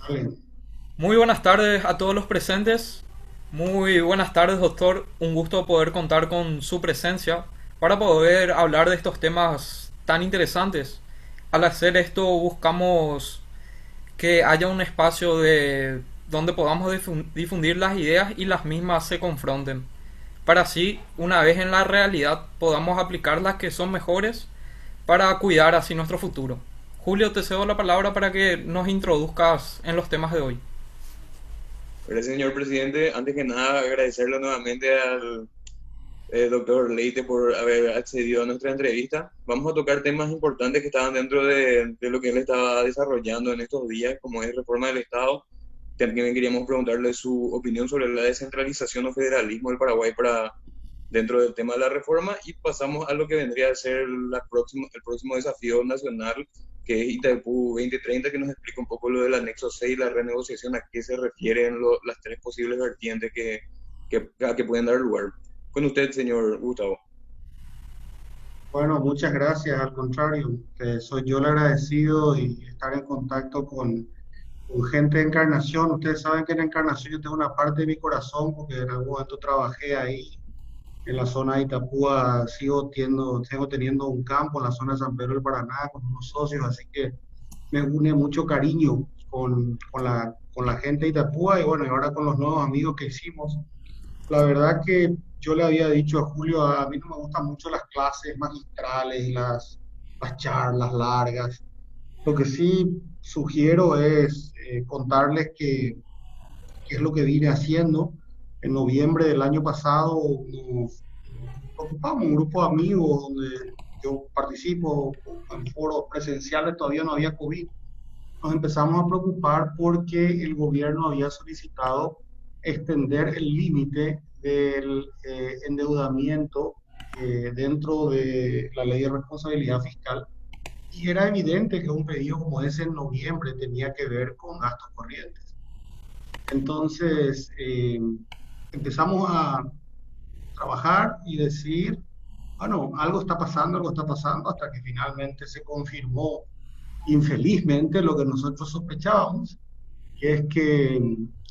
Vale. Muy buenas tardes a todos los presentes. Muy buenas tardes, doctor. Un gusto poder contar con su presencia para poder hablar de estos temas tan interesantes. Al hacer esto buscamos que haya un espacio de donde podamos difundir las ideas y las mismas se confronten. Para así, una vez en la realidad, podamos aplicar las que son mejores para cuidar así nuestro futuro. Julio, te cedo la palabra para que nos introduzcas en los temas de hoy. Gracias, señor presidente. Antes que nada, agradecerle nuevamente al doctor Leite por haber accedido a nuestra entrevista. Vamos a tocar temas importantes que estaban dentro de lo que él estaba desarrollando en estos días, como es reforma del Estado. También queríamos preguntarle su opinión sobre la descentralización o federalismo del Paraguay para dentro del tema de la reforma y pasamos a lo que vendría a ser el próximo desafío nacional, que es Itaipú 2030, que nos explica un poco lo del anexo 6 y la renegociación, a qué se refieren las tres posibles vertientes que pueden dar lugar. Con usted, señor Gustavo. Bueno, muchas gracias. Al contrario, que soy yo el agradecido y estar en contacto con gente de Encarnación. Ustedes saben que en Encarnación yo tengo una parte de mi corazón porque en algún momento trabajé ahí en la zona de Itapúa. Sigo teniendo un campo en la zona de San Pedro del Paraná con unos socios, así que me une mucho cariño con la gente de Itapúa y bueno, y ahora con los nuevos amigos que hicimos. La verdad que yo le había dicho a Julio, a mí no me gustan mucho las clases magistrales y las charlas largas. Lo que sí sugiero es contarles qué es lo que vine haciendo. En noviembre del año pasado nos ocupamos un grupo de amigos donde yo participo en foros presenciales, todavía no había COVID. Nos empezamos a preocupar porque el gobierno había solicitado extender el límite del endeudamiento dentro de la ley de responsabilidad fiscal y era evidente que un pedido como ese en noviembre tenía que ver con gastos corrientes. Entonces empezamos a trabajar y decir, bueno, algo está pasando, hasta que finalmente se confirmó infelizmente lo que nosotros sospechábamos, que es que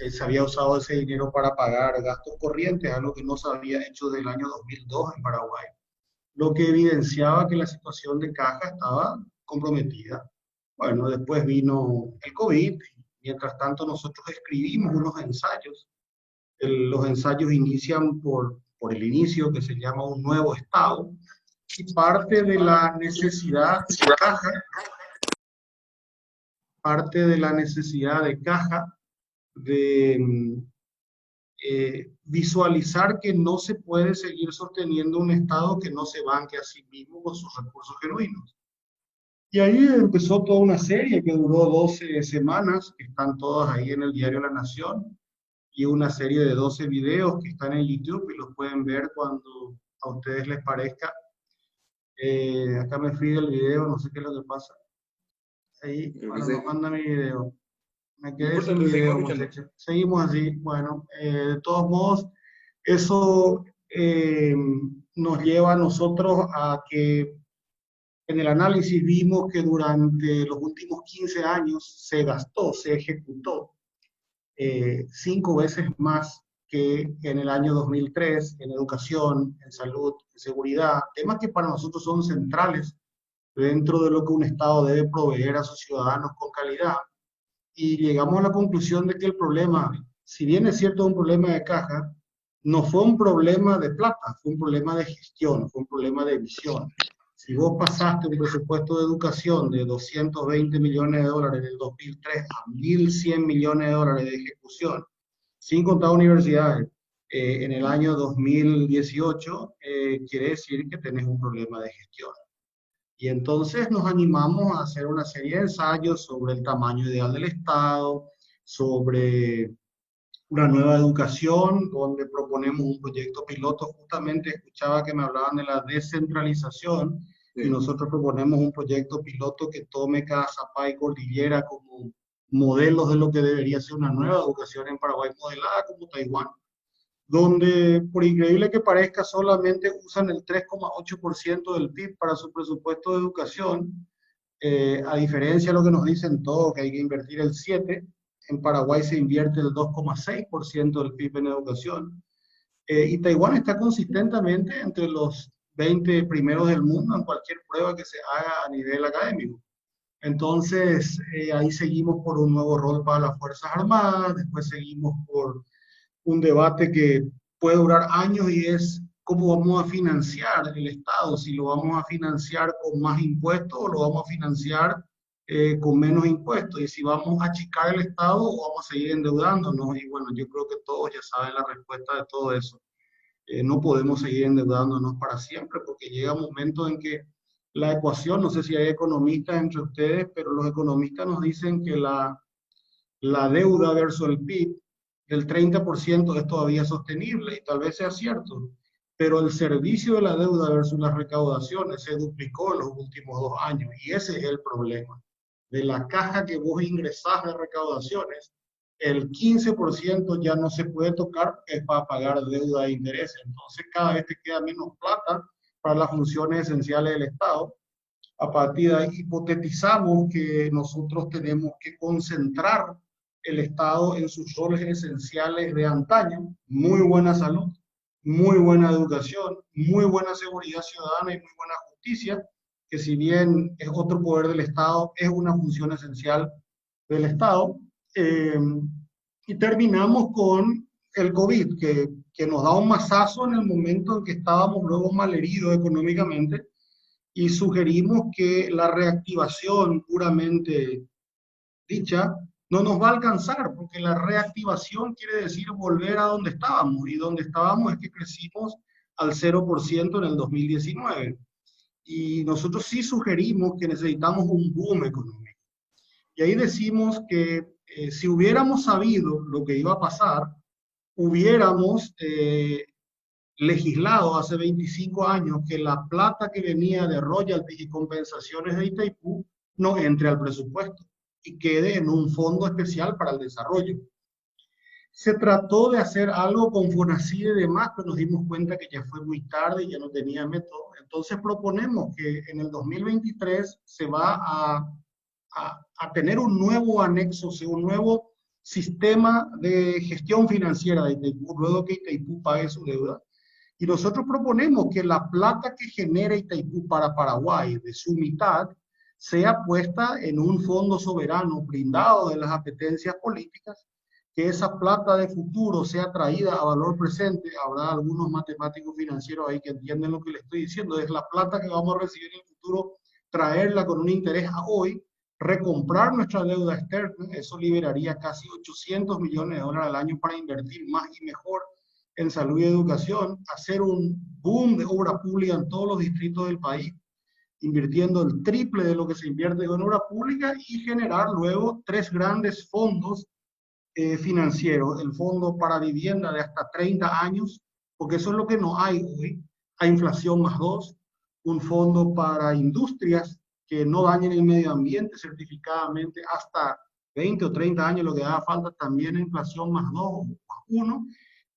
se había usado ese dinero para pagar gastos corrientes, algo que no se había hecho desde el año 2002 en Paraguay, lo que evidenciaba que la situación de caja estaba comprometida. Bueno, después vino el COVID, mientras tanto nosotros escribimos unos ensayos. Los ensayos inician por el inicio, que se llama un nuevo Estado, y parte de la necesidad de caja de visualizar que no se puede seguir sosteniendo un Estado que no se banque a sí mismo con sus recursos genuinos. Y ahí empezó toda una serie que duró 12 semanas, que están todas ahí en el diario La Nación, y una serie de 12 videos que están en YouTube y los pueden ver cuando a ustedes les parezca. Acá me fui del video, no sé qué es lo que pasa. Ahí, Creo que bueno, no se... manda mi video. Me No quedé importa, sin le seguimos video, escuchando. muchachos. Seguimos así. Bueno, de todos modos, eso nos lleva a nosotros a que en el análisis vimos que durante los últimos 15 años se gastó, se ejecutó 5 veces más que en el año 2003 en educación, en salud, en seguridad, temas que para nosotros son centrales dentro de lo que un Estado debe proveer a sus ciudadanos con calidad. Y llegamos a la conclusión de que el problema, si bien es cierto un problema de caja, no fue un problema de plata, fue un problema de gestión, fue un problema de visión. Si vos pasaste un presupuesto de educación de 220 millones de dólares en el 2003 a 1.100 millones de dólares de ejecución, sin contar universidades, en el año 2018, quiere decir que tenés un problema de gestión. Y entonces nos animamos a hacer una serie de ensayos sobre el tamaño ideal del Estado, sobre una nueva educación, donde proponemos un proyecto piloto. Justamente escuchaba que me hablaban de la descentralización y Sí. nosotros proponemos un proyecto piloto que tome cada Zapá y Cordillera como modelos de lo que debería ser una nueva educación en Paraguay, modelada como Taiwán, donde, por increíble que parezca, solamente usan el 3,8% del PIB para su presupuesto de educación, a diferencia de lo que nos dicen todos, que hay que invertir el 7%. En Paraguay se invierte el 2,6% del PIB en educación. Y Taiwán está consistentemente entre los 20 primeros del mundo en cualquier prueba que se haga a nivel académico. Entonces, ahí seguimos por un nuevo rol para las Fuerzas Armadas, después seguimos por un debate que puede durar años y es cómo vamos a financiar el Estado, si lo vamos a financiar con más impuestos o lo vamos a financiar con menos impuestos, y si vamos a achicar el Estado o vamos a seguir endeudándonos. Y bueno, yo creo que todos ya saben la respuesta de todo eso. No podemos seguir endeudándonos para siempre porque llega un momento en que la ecuación, no sé si hay economistas entre ustedes, pero los economistas nos dicen que la deuda versus el PIB del 30% es todavía sostenible y tal vez sea cierto, pero el servicio de la deuda versus las recaudaciones se duplicó en los últimos 2 años y ese es el problema. De la caja que vos ingresás de recaudaciones, el 15% ya no se puede tocar, es para pagar deuda e intereses. Entonces cada vez te queda menos plata para las funciones esenciales del Estado. A partir de ahí hipotetizamos que nosotros tenemos que concentrar el Estado en sus roles esenciales de antaño: muy buena salud, muy buena educación, muy buena seguridad ciudadana y muy buena justicia, que si bien es otro poder del Estado, es una función esencial del Estado. Eh, y terminamos con el COVID, que nos da un mazazo en el momento en que estábamos luego malheridos económicamente, y sugerimos que la reactivación puramente dicha no nos va a alcanzar, porque la reactivación quiere decir volver a donde estábamos, y donde estábamos es que crecimos al 0% en el 2019. Y nosotros sí sugerimos que necesitamos un boom económico. Y ahí decimos que si hubiéramos sabido lo que iba a pasar, hubiéramos legislado hace 25 años que la plata que venía de royalties y compensaciones de Itaipú no entre al presupuesto y quede en un fondo especial para el desarrollo. Se trató de hacer algo con Fonacide y demás, pero nos dimos cuenta que ya fue muy tarde y ya no tenía método. Entonces proponemos que en el 2023 se va a tener un nuevo anexo, o sea, un nuevo sistema de gestión financiera de Itaipú, luego que Itaipú pague su deuda. Y nosotros proponemos que la plata que genera Itaipú para Paraguay, de su mitad, sea puesta en un fondo soberano blindado de las apetencias políticas, que esa plata de futuro sea traída a valor presente. Habrá algunos matemáticos financieros ahí que entienden lo que les estoy diciendo: es la plata que vamos a recibir en el futuro, traerla con un interés a hoy, recomprar nuestra deuda externa. Eso liberaría casi 800 millones de dólares al año para invertir más y mejor en salud y educación, hacer un boom de obra pública en todos los distritos del país, invirtiendo el triple de lo que se invierte en obra pública, y generar luego 3 grandes fondos financieros: el fondo para vivienda de hasta 30 años, porque eso es lo que no hay hoy, a inflación +2, un fondo para industrias que no dañen el medio ambiente certificadamente hasta 20 o 30 años, lo que haga falta, también a inflación +2 o +1,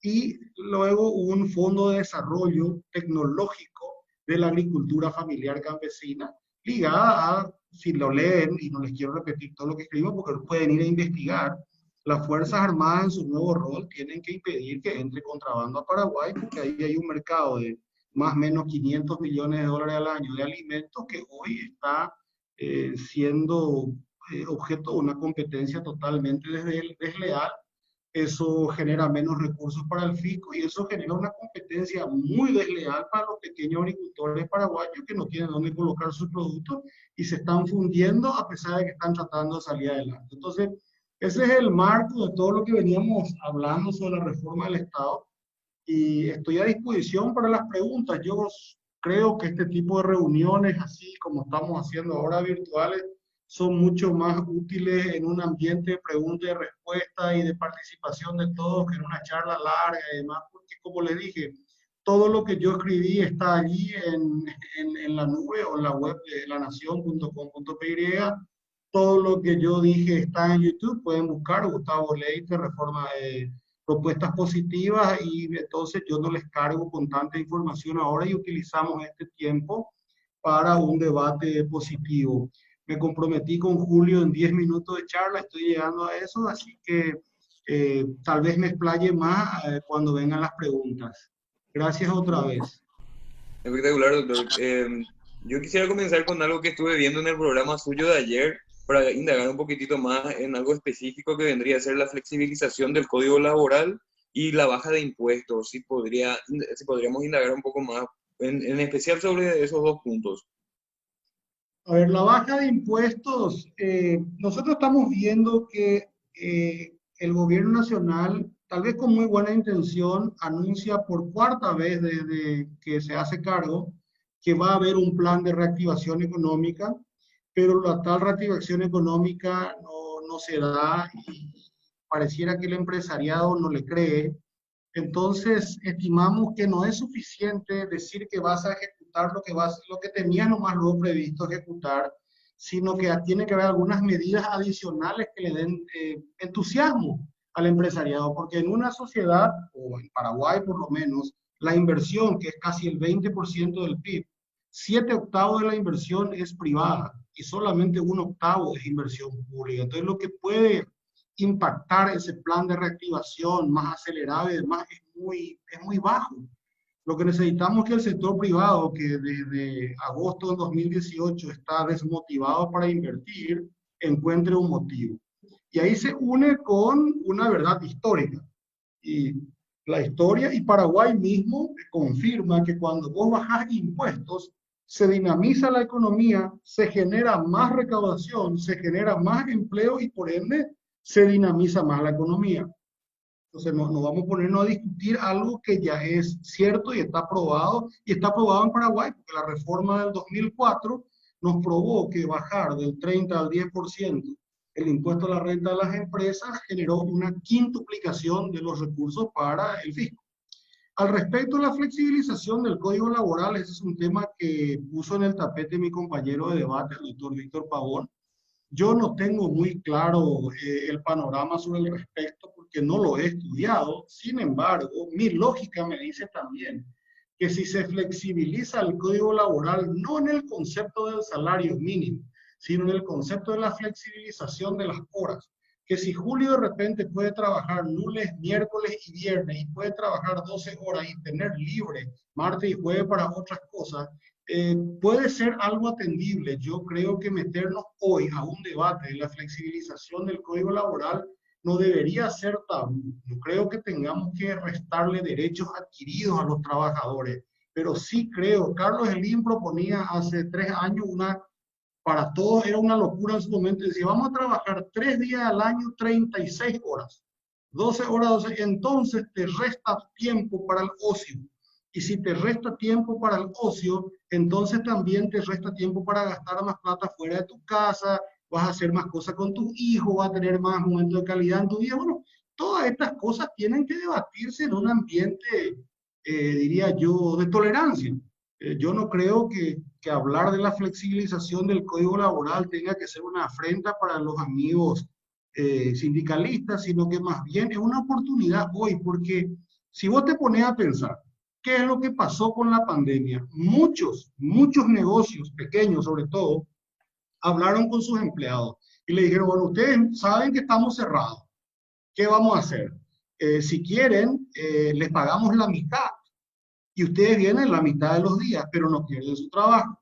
y luego un fondo de desarrollo tecnológico de la agricultura familiar campesina, ligada a, si lo leen, y no les quiero repetir todo lo que escribimos porque pueden ir a investigar, las Fuerzas Armadas en su nuevo rol tienen que impedir que entre contrabando a Paraguay, porque ahí hay un mercado de más o menos 500 millones de dólares al año de alimentos que hoy está siendo objeto de una competencia totalmente desleal. Eso genera menos recursos para el fisco y eso genera una competencia muy desleal para los pequeños agricultores paraguayos que no tienen dónde colocar sus productos y se están fundiendo a pesar de que están tratando de salir adelante. Entonces, ese es el marco de todo lo que veníamos hablando sobre la reforma del Estado, y estoy a disposición para las preguntas. Yo creo que este tipo de reuniones, así como estamos haciendo ahora virtuales, son mucho más útiles en un ambiente de pregunta y respuesta y de participación de todos que en una charla larga y demás, porque como les dije, todo lo que yo escribí está allí en la nube o en la web de lanación.com.py. Todo lo que yo dije está en YouTube, pueden buscar Gustavo Leite, Reforma, propuestas positivas, y entonces yo no les cargo con tanta información ahora y utilizamos este tiempo para un debate positivo. Me comprometí con Julio en 10 minutos de charla, estoy llegando a eso, así que tal vez me explaye más cuando vengan las preguntas. Gracias otra vez. Espectacular, doctor. Yo quisiera comenzar con algo que estuve viendo en el programa suyo de ayer para indagar un poquitito más en algo específico que vendría a ser la flexibilización del código laboral y la baja de impuestos. Si podríamos indagar un poco más, en especial sobre esos dos puntos. A ver, la baja de impuestos, nosotros estamos viendo que el gobierno nacional, tal vez con muy buena intención, anuncia por cuarta vez desde que se hace cargo que va a haber un plan de reactivación económica, pero la tal reactivación económica no se da y pareciera que el empresariado no le cree. Entonces, estimamos que no es suficiente decir que vas a ejecutar lo que tenías nomás luego previsto ejecutar, sino que tiene que haber algunas medidas adicionales que le den entusiasmo al empresariado, porque en una sociedad, o en Paraguay por lo menos, la inversión, que es casi el 20% del PIB, 7/8 de la inversión es privada y solamente 1/8 es inversión pública. Entonces, lo que puede impactar ese plan de reactivación más acelerado y demás es muy bajo. Lo que necesitamos es que el sector privado, que desde agosto del 2018 está desmotivado para invertir, encuentre un motivo. Y ahí se une con una verdad histórica. Y la historia y Paraguay mismo confirma que cuando vos bajás impuestos, se dinamiza la economía, se genera más recaudación, se genera más empleo y por ende se dinamiza más la economía. Entonces no vamos a ponernos a discutir algo que ya es cierto y está aprobado en Paraguay, porque la reforma del 2004 nos probó que bajar del 30 al 10% el impuesto a la renta de las empresas generó una quintuplicación de los recursos para el fisco. Al respecto de la flexibilización del código laboral, ese es un tema que puso en el tapete mi compañero de debate, el doctor Víctor Pavón. Yo no tengo muy claro el panorama sobre el respecto porque no lo he estudiado. Sin embargo, mi lógica me dice también que si se flexibiliza el código laboral, no en el concepto del salario mínimo, sino en el concepto de la flexibilización de las horas, que si Julio de repente puede trabajar lunes, miércoles y viernes y puede trabajar 12 horas y tener libre martes y jueves para otras cosas, puede ser algo atendible. Yo creo que meternos hoy a un debate de la flexibilización del código laboral no debería ser tabú. No creo que tengamos que restarle derechos adquiridos a los trabajadores, pero sí creo, Carlos Slim proponía hace 3 años para todos era una locura en su momento, decía, vamos a trabajar 3 días al año, 36 horas, 12 horas, 12, entonces te resta tiempo para el ocio. Y si te resta tiempo para el ocio, entonces también te resta tiempo para gastar más plata fuera de tu casa, vas a hacer más cosas con tus hijos, vas a tener más momentos de calidad en tu vida. Bueno, todas estas cosas tienen que debatirse en un ambiente, diría yo, de tolerancia. Yo no creo que hablar de la flexibilización del código laboral tenga que ser una afrenta para los amigos sindicalistas, sino que más bien es una oportunidad hoy, porque si vos te pones a pensar, ¿qué es lo que pasó con la pandemia? Muchos negocios, pequeños sobre todo, hablaron con sus empleados y le dijeron, bueno, ustedes saben que estamos cerrados, ¿qué vamos a hacer? Si quieren, les pagamos la mitad y ustedes vienen la mitad de los días, pero no pierden su trabajo.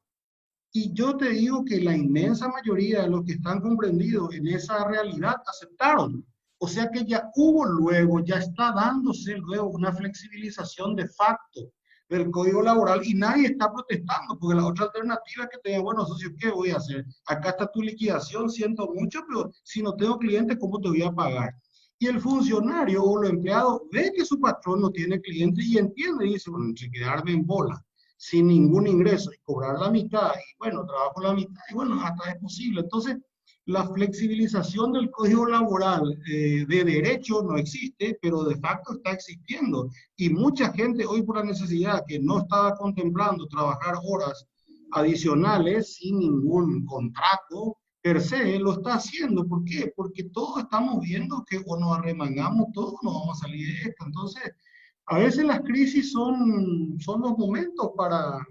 Y yo te digo que la inmensa mayoría de los que están comprendidos en esa realidad aceptaron. O sea que ya hubo luego, ya está dándose luego una flexibilización de facto del código laboral y nadie está protestando, porque la otra alternativa es que te digan, bueno, socio, ¿qué voy a hacer? Acá está tu liquidación, siento mucho, pero si no tengo clientes, ¿cómo te voy a pagar? Y el funcionario o los empleados ve que su patrón no tiene clientes y entiende y dice, bueno, se quedarme en bola sin ningún ingreso y cobrar la mitad, y bueno, trabajo la mitad, y bueno, hasta es posible. Entonces, la flexibilización del código laboral de derecho no existe, pero de facto está existiendo. Y mucha gente hoy por la necesidad que no estaba contemplando trabajar horas adicionales sin ningún contrato per se, lo está haciendo. ¿Por qué? Porque todos estamos viendo que o nos arremangamos todos o no vamos a salir de esto. Entonces, a veces las crisis son los momentos para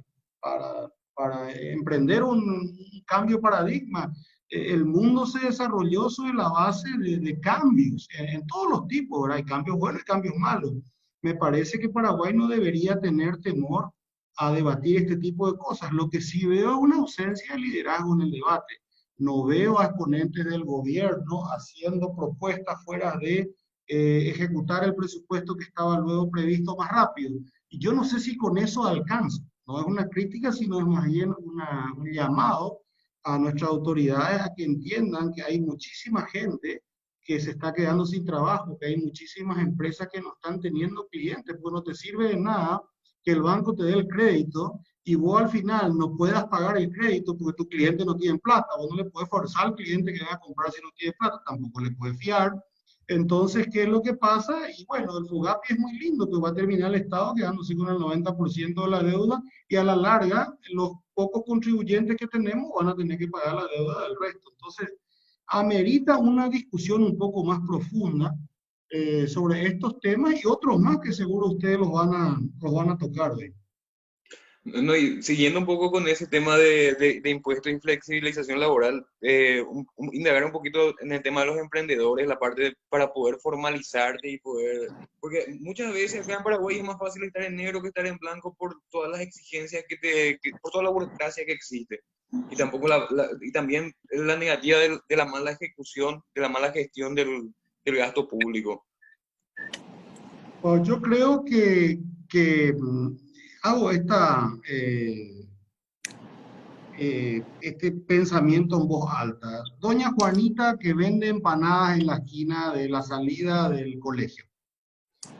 para emprender un cambio de paradigma. El mundo se desarrolló sobre la base de cambios en todos los tipos, ¿verdad? Hay cambios buenos y cambios malos. Me parece que Paraguay no debería tener temor a debatir este tipo de cosas. Lo que sí veo es una ausencia de liderazgo en el debate. No veo a exponentes del gobierno haciendo propuestas fuera de ejecutar el presupuesto que estaba luego previsto más rápido. Y yo no sé si con eso alcanza. No es una crítica, sino es más bien un llamado a nuestras autoridades a que entiendan que hay muchísima gente que se está quedando sin trabajo, que hay muchísimas empresas que no están teniendo clientes, pues no te sirve de nada que el banco te dé el crédito y vos al final no puedas pagar el crédito porque tu cliente no tiene plata. Vos no le puedes forzar al cliente que vaya a comprar si no tiene plata, tampoco le puedes fiar. Entonces, ¿qué es lo que pasa? Y bueno, el FUGAPI es muy lindo, que va a terminar el Estado quedándose con el 90% de la deuda y a la larga los pocos contribuyentes que tenemos van a tener que pagar la deuda del resto. Entonces, amerita una discusión un poco más profunda sobre estos temas y otros más que seguro ustedes los van a tocar hoy. No, y siguiendo un poco con ese tema de impuestos y flexibilización laboral, indagar un poquito en el tema de los emprendedores, la parte para poder formalizarte y poder, porque muchas veces acá en Paraguay es más fácil estar en negro que estar en blanco por todas las exigencias por toda la burocracia que existe. Y tampoco y también la negativa de la mala ejecución, de la mala gestión del gasto público. Pues yo creo que hago este pensamiento en voz alta. Doña Juanita que vende empanadas en la esquina de la salida del colegio,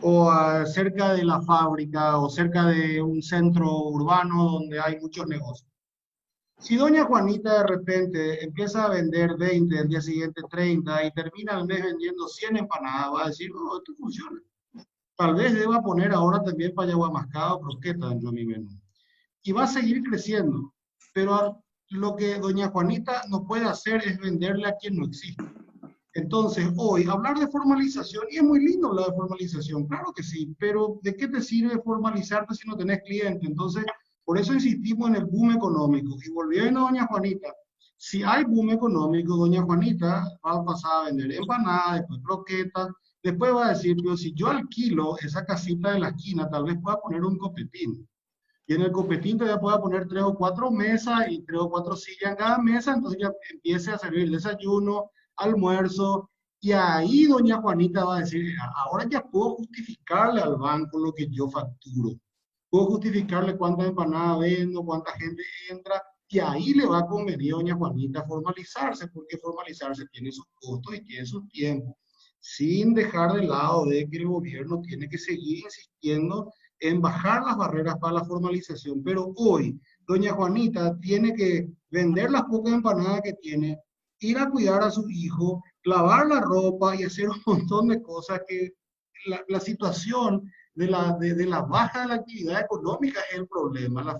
o cerca de la fábrica, o cerca de un centro urbano donde hay muchos negocios. Si doña Juanita de repente empieza a vender 20, el día siguiente 30 y termina el mes vendiendo 100 empanadas, va a decir, no, esto funciona. Tal vez deba poner ahora también payaguá mascada o croqueta dentro de mi menú. Y va a seguir creciendo. Pero lo que doña Juanita no puede hacer es venderle a quien no existe. Entonces, hoy, hablar de formalización, y es muy lindo hablar de formalización, claro que sí, pero ¿de qué te sirve formalizarte si no tenés cliente? Entonces, por eso insistimos en el boom económico. Y volviendo a doña Juanita, si hay boom económico, doña Juanita va a pasar a vender empanadas, después croquetas, después va a decir, pero si yo alquilo esa casita de la esquina, tal vez pueda poner un copetín. Y en el copetín todavía pueda poner 3 o 4 mesas y 3 o 4 sillas en cada mesa, entonces ya empiece a servir desayuno, almuerzo, y ahí doña Juanita va a decir, ahora ya puedo justificarle al banco lo que yo facturo. Puedo justificarle cuántas empanadas vendo, cuánta gente entra, y ahí le va a convenir a doña Juanita formalizarse, porque formalizarse tiene sus costos y tiene sus tiempos, sin dejar de lado de que el gobierno tiene que seguir insistiendo en bajar las barreras para la formalización. Pero hoy, doña Juanita tiene que vender las pocas empanadas que tiene, ir a cuidar a su hijo, lavar la ropa y hacer un montón de cosas que la situación de la baja de la actividad económica es el problema. La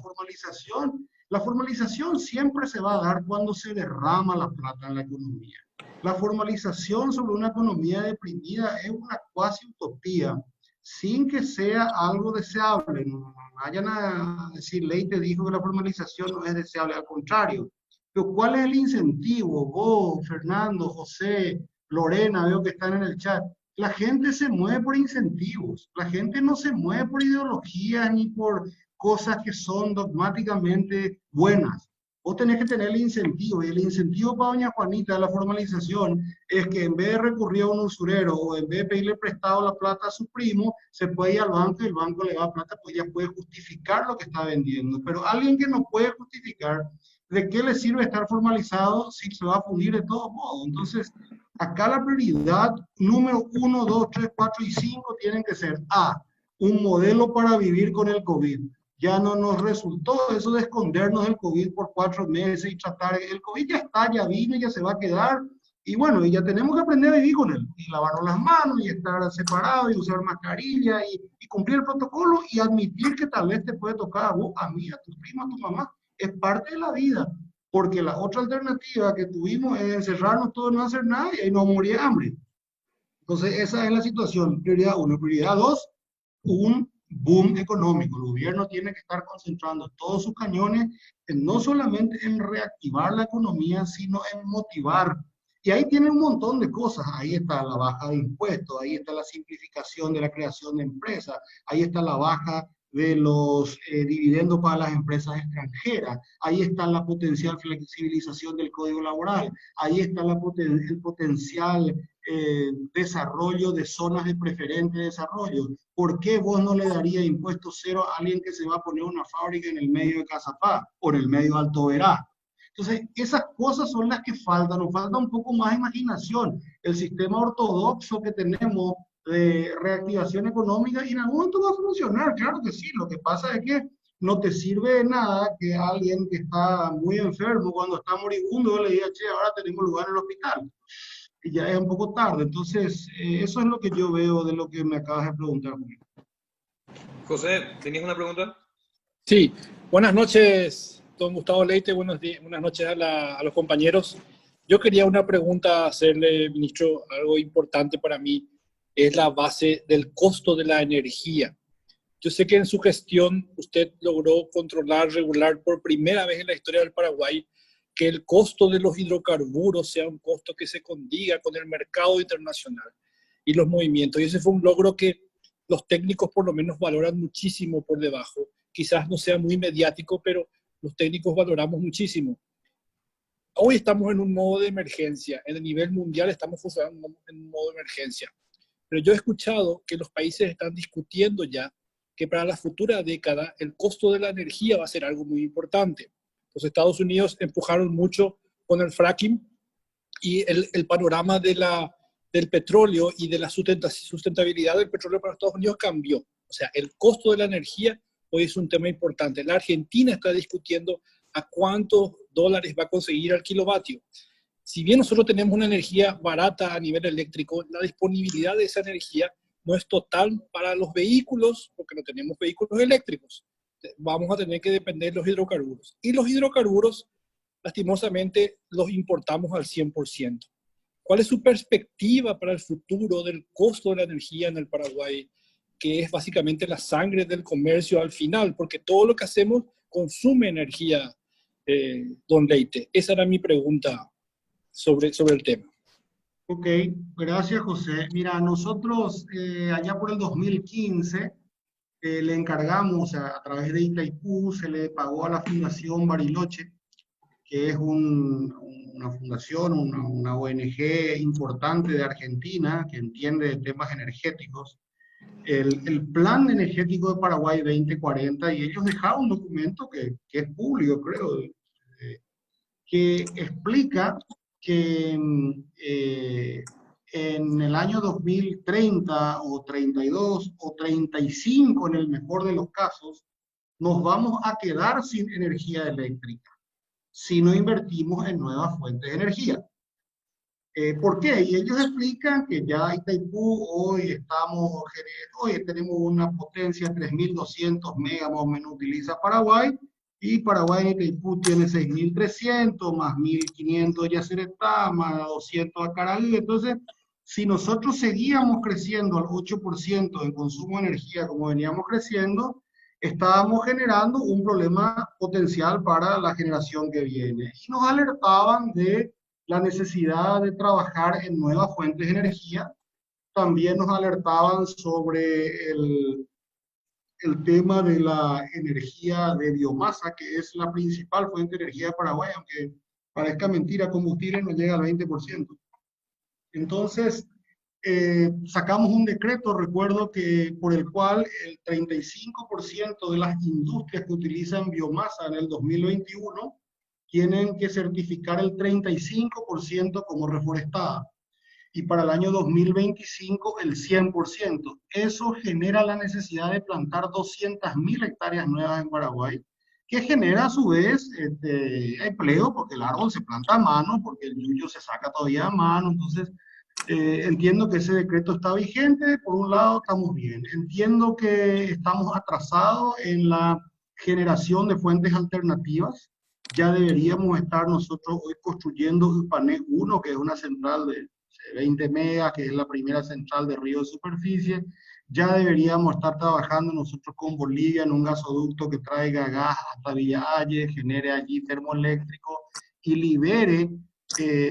formalización siempre se va a dar cuando se derrama la plata en la economía. La formalización sobre una economía deprimida es una cuasi utopía, sin que sea algo deseable. No vayan a decir, Leite dijo que la formalización no es deseable, al contrario. Pero ¿cuál es el incentivo? Vos, Fernando, José, Lorena, veo que están en el chat. La gente se mueve por incentivos. La gente no se mueve por ideologías ni por cosas que son dogmáticamente buenas. Vos tenés que tener el incentivo, y el incentivo para doña Juanita de la formalización es que en vez de recurrir a un usurero o en vez de pedirle prestado la plata a su primo, se puede ir al banco y el banco le da plata, pues ya puede justificar lo que está vendiendo. Pero alguien que no puede justificar, ¿de qué le sirve estar formalizado si se va a fundir de todos modos? Entonces, acá la prioridad número 1, 2, 3, 4 y 5 tienen que ser A, un modelo para vivir con el COVID. Ya no nos resultó eso de escondernos del COVID por 4 meses y tratar, el COVID ya está, ya vino, ya se va a quedar, y bueno, y ya tenemos que aprender a vivir con él, y lavarnos las manos, y estar separados, y usar mascarilla, y cumplir el protocolo, y admitir que tal vez te puede tocar a vos, a mí, a tu prima, a tu mamá, es parte de la vida, porque la otra alternativa que tuvimos es encerrarnos todos, no hacer nada, y ahí nos moría de hambre. Entonces esa es la situación, prioridad 1. Prioridad 2, un boom económico. El gobierno tiene que estar concentrando todos sus cañones en no solamente en reactivar la economía, sino en motivar. Y ahí tiene un montón de cosas. Ahí está la baja de impuestos, ahí está la simplificación de la creación de empresas, ahí está la baja de los dividendos para las empresas extranjeras, ahí está la potencial flexibilización del código laboral, ahí está el potencial desarrollo de zonas de preferente desarrollo. ¿Por qué vos no le darías impuesto cero a alguien que se va a poner una fábrica en el medio de Cazapá o en el medio de Alto Verá? Entonces, esas cosas son las que faltan, nos falta un poco más imaginación. El sistema ortodoxo que tenemos de reactivación económica y en algún momento va a funcionar, claro que sí. Lo que pasa es que no te sirve de nada que alguien que está muy enfermo, cuando está moribundo, le diga, che, ahora tenemos lugar en el hospital. Y ya es un poco tarde. Entonces, eso es lo que yo veo de lo que me acabas de preguntar, Julio. José, ¿tenías una pregunta? Sí, buenas noches, don Gustavo Leite, buenas noches a los compañeros. Yo quería una pregunta hacerle, ministro, algo importante para mí, es la base del costo de la energía. Yo sé que en su gestión usted logró controlar, regular por primera vez en la historia del Paraguay que el costo de los hidrocarburos sea un costo que se condiga con el mercado internacional y los movimientos. Y ese fue un logro que los técnicos por lo menos valoran muchísimo por debajo. Quizás no sea muy mediático, pero los técnicos valoramos muchísimo. Hoy estamos en un modo de emergencia. En el nivel mundial estamos funcionando en un modo de emergencia. Pero yo he escuchado que los países están discutiendo ya que para la futura década el costo de la energía va a ser algo muy importante. Los Estados Unidos empujaron mucho con el fracking y el panorama del petróleo y de la sustentabilidad del petróleo para Estados Unidos cambió. O sea, el costo de la energía hoy es un tema importante. La Argentina está discutiendo a cuántos dólares va a conseguir al kilovatio. Si bien nosotros tenemos una energía barata a nivel eléctrico, la disponibilidad de esa energía no es total para los vehículos, porque no tenemos vehículos eléctricos. Vamos a tener que depender de los hidrocarburos. Y los hidrocarburos, lastimosamente, los importamos al 100%. ¿Cuál es su perspectiva para el futuro del costo de la energía en el Paraguay, que es básicamente la sangre del comercio al final? Porque todo lo que hacemos consume energía, don Leite. Esa era mi pregunta sobre el tema. Ok, gracias José. Mira, nosotros allá por el 2015 le encargamos a través de Itaipú, se le pagó a la Fundación Bariloche, que es una fundación, una ONG importante de Argentina que entiende de temas energéticos, el Plan Energético de Paraguay 2040, y ellos dejaron un documento que es público, creo, que explica que en el año 2030 o 32 o 35, en el mejor de los casos, nos vamos a quedar sin energía eléctrica si no invertimos en nuevas fuentes de energía. ¿Por qué? Y ellos explican que ya Itaipú hoy tenemos una potencia de 3.200 megas más o menos utiliza Paraguay, y Paraguay en Itaipú tiene 6.300, más 1.500 de Yacyretá, más 200 a Caraí. Entonces, si nosotros seguíamos creciendo al 8% en consumo de energía como veníamos creciendo, estábamos generando un problema potencial para la generación que viene. Y nos alertaban de la necesidad de trabajar en nuevas fuentes de energía. También nos alertaban sobre el tema de la energía de biomasa, que es la principal fuente de energía de Paraguay, aunque parezca mentira, combustible no llega al 20%. Entonces, sacamos un decreto, recuerdo, que por el cual el 35% de las industrias que utilizan biomasa en el 2021 tienen que certificar el 35% como reforestada, y para el año 2025 el 100%. Eso genera la necesidad de plantar 200.000 hectáreas nuevas en Paraguay, que genera a su vez empleo, porque el árbol se planta a mano, porque el yuyo se saca todavía a mano. Entonces, entiendo que ese decreto está vigente. Por un lado, estamos bien. Entiendo que estamos atrasados en la generación de fuentes alternativas. Ya deberíamos estar nosotros hoy construyendo UPANEC 1, que es una central de 20 megas, que es la primera central de río de superficie. Ya deberíamos estar trabajando nosotros con Bolivia en un gasoducto que traiga gas hasta Villa Haye, genere allí termoeléctrico y libere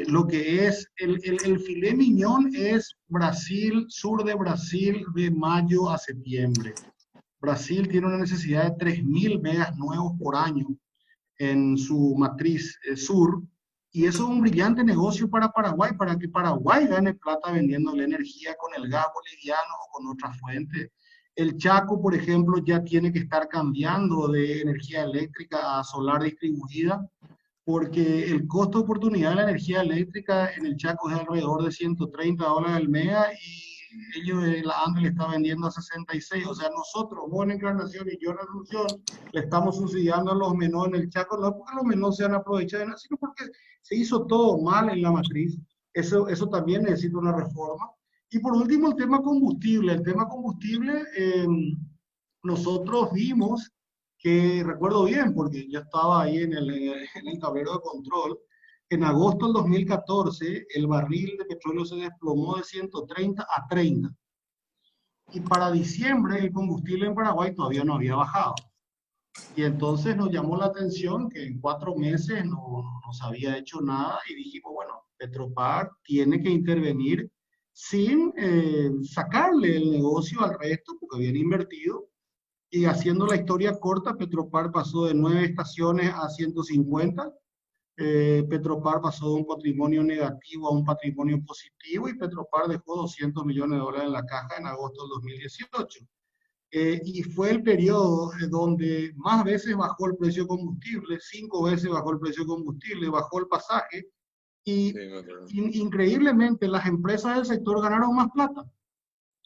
lo que es el filé miñón es Brasil, sur de Brasil, de mayo a septiembre. Brasil tiene una necesidad de 3.000 megas nuevos por año en su matriz sur, y eso es un brillante negocio para Paraguay, para que Paraguay gane plata vendiendo la energía con el gas boliviano o con otras fuentes. El Chaco, por ejemplo, ya tiene que estar cambiando de energía eléctrica a solar distribuida, porque el costo de oportunidad de la energía eléctrica en el Chaco es alrededor de $130 al mega y ellos, la ANDE le está vendiendo a 66. O sea, nosotros, vos en Encarnación y yo en Asunción, le estamos subsidiando a los menores en el Chaco, no porque los menores se han aprovechado de nada, sino porque se hizo todo mal en la matriz. Eso también necesita una reforma. Y por último, el tema combustible. El tema combustible, nosotros vimos que, recuerdo bien, porque yo estaba ahí en el tablero de control, en agosto del 2014 el barril de petróleo se desplomó de 130 a 30. Y para diciembre el combustible en Paraguay todavía no había bajado. Y entonces nos llamó la atención que en 4 meses no se había hecho nada y dijimos, bueno, Petropar tiene que intervenir sin sacarle el negocio al resto, porque habían invertido. Y haciendo la historia corta, Petropar pasó de 9 estaciones a 150. Petropar pasó de un patrimonio negativo a un patrimonio positivo y Petropar dejó $200 millones en la caja en agosto del 2018. Y fue el periodo donde más veces bajó el precio de combustible, 5 veces bajó el precio de combustible, bajó el pasaje y increíblemente las empresas del sector ganaron más plata.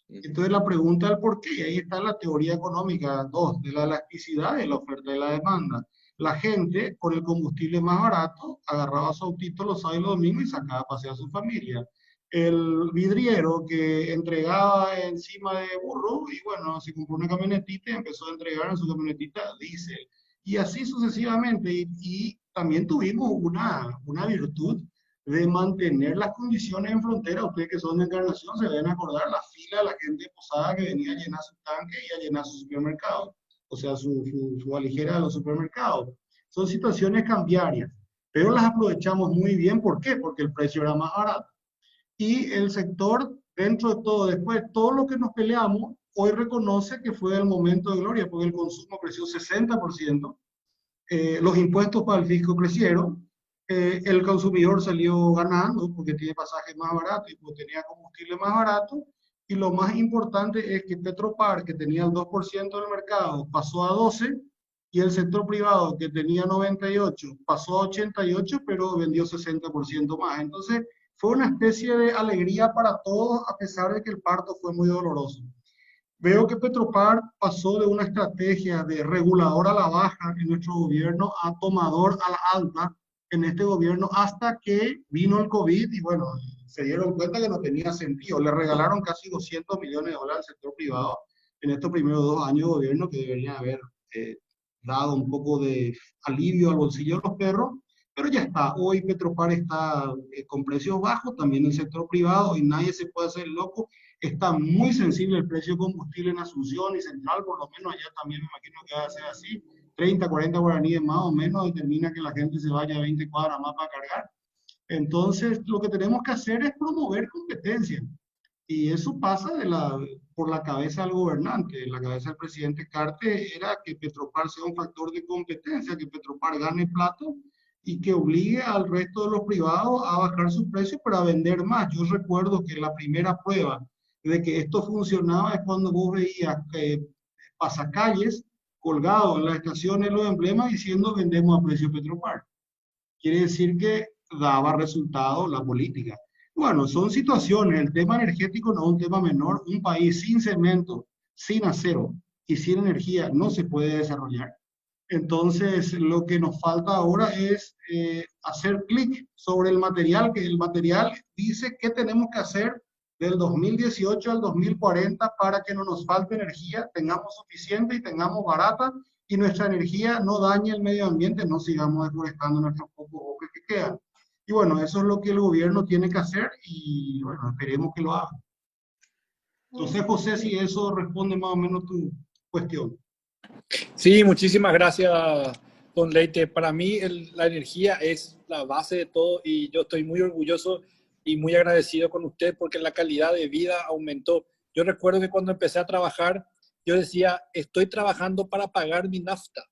Entonces la pregunta del por qué, y ahí está la teoría económica 2, de la elasticidad de la oferta y la demanda. La gente con el combustible más barato agarraba su autito los sábados y los domingos y sacaba a pasear a su familia. El vidriero que entregaba encima de burro y bueno, se compró una camionetita y empezó a entregar en su camionetita diésel. Y así sucesivamente. Y también tuvimos una virtud de mantener las condiciones en frontera. Ustedes que son de Encarnación se deben acordar la fila de la gente de Posada que venía a llenar su tanque y a llenar su supermercado, o sea, su valijera de los supermercados. Son situaciones cambiarias, pero las aprovechamos muy bien. ¿Por qué? Porque el precio era más barato. Y el sector, dentro de todo, después de todo lo que nos peleamos, hoy reconoce que fue el momento de gloria, porque el consumo creció 60%, los impuestos para el fisco crecieron, el consumidor salió ganando porque tiene pasajes más baratos y porque tenía combustible más barato. Y lo más importante es que Petropar, que tenía el 2% del mercado, pasó a 12%, y el sector privado, que tenía 98, pasó a 88, pero vendió 60% más. Entonces, fue una especie de alegría para todos, a pesar de que el parto fue muy doloroso. Veo que Petropar pasó de una estrategia de regulador a la baja en nuestro gobierno a tomador a la alta en este gobierno, hasta que vino el COVID y bueno, se dieron cuenta que no tenía sentido. Le regalaron casi $200 millones al sector privado en estos primeros 2 años de gobierno, que deberían haber dado un poco de alivio al bolsillo de los perros, pero ya está. Hoy Petropar está con precios bajos, también el sector privado, y nadie se puede hacer loco. Está muy sensible el precio de combustible en Asunción y Central, por lo menos allá también me imagino que va a ser así. 30, 40 guaraníes más o menos determina que la gente se vaya a 20 cuadras más para cargar. Entonces, lo que tenemos que hacer es promover competencia. Y eso pasa por la cabeza del gobernante. La cabeza del presidente Carte era que Petropar sea un factor de competencia, que Petropar gane plata y que obligue al resto de los privados a bajar sus precios para vender más. Yo recuerdo que la primera prueba de que esto funcionaba es cuando vos veías pasacalles colgados en las estaciones, los emblemas diciendo vendemos a precio Petropar. Quiere decir que daba resultado la política. Bueno, son situaciones. El tema energético no es un tema menor. Un país sin cemento, sin acero y sin energía no se puede desarrollar. Entonces, lo que nos falta ahora es hacer clic sobre el material, que el material dice qué tenemos que hacer del 2018 al 2040 para que no nos falte energía, tengamos suficiente y tengamos barata, y nuestra energía no dañe el medio ambiente, no sigamos deforestando nuestros pocos bosques que quedan. Y bueno, eso es lo que el gobierno tiene que hacer y bueno, esperemos que lo haga. Entonces, José, si eso responde más o menos tu cuestión. Sí, muchísimas gracias, don Leite. Para mí la energía es la base de todo y yo estoy muy orgulloso y muy agradecido con usted porque la calidad de vida aumentó. Yo recuerdo que cuando empecé a trabajar, yo decía, estoy trabajando para pagar mi nafta.